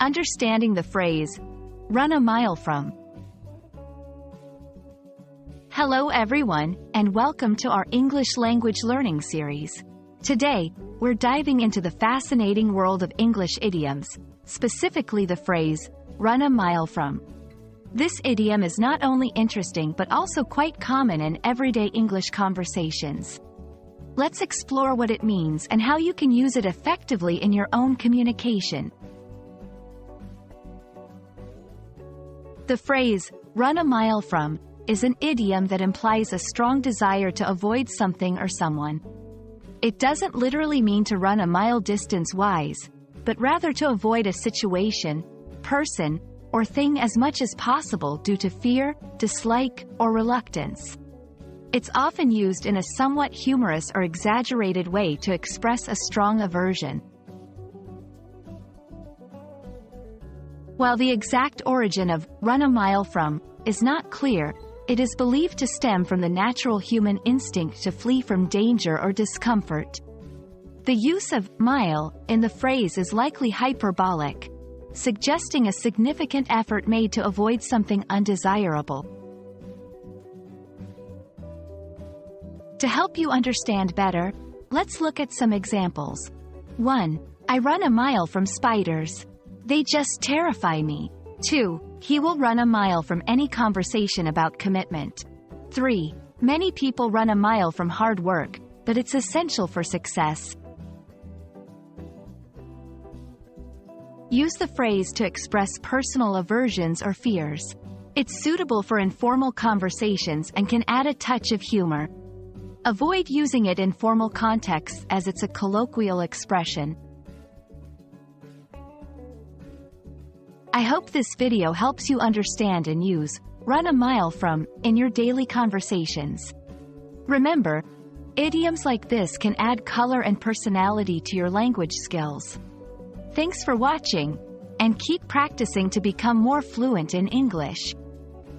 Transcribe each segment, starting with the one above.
Understanding the phrase, run a mile from. Hello everyone, and welcome to our English language learning series. Today, we're diving into the fascinating world of English idioms, specifically the phrase, run a mile from. This idiom is not only interesting but also quite common in everyday English conversations. Let's explore what it means and how you can use it effectively in your own communication. The phrase, run a mile from, is an idiom that implies a strong desire to avoid something or someone. It doesn't literally mean to run a mile distance-wise, but rather to avoid a situation, person, or thing as much as possible due to fear, dislike, or reluctance. It's often used in a somewhat humorous or exaggerated way to express a strong aversion. While the exact origin of run a mile from is not clear, it is believed to stem from the natural human instinct to flee from danger or discomfort. The use of mile in the phrase is likely hyperbolic, suggesting a significant effort made to avoid something undesirable. To help you understand better, let's look at some examples. 1. I run a mile from spiders. They just terrify me. 2. He will run a mile from any conversation about commitment. 3. Many people run a mile from hard work, but it's essential for success. Use the phrase to express personal aversions or fears. It's suitable for informal conversations and can add a touch of humor. Avoid using it in formal contexts as it's a colloquial expression. I hope this video helps you understand and use run a mile from in your daily conversations. Remember, idioms like this can add color and personality to your language skills. Thanks for watching, and keep practicing to become more fluent in English.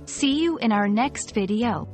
See you in our next video.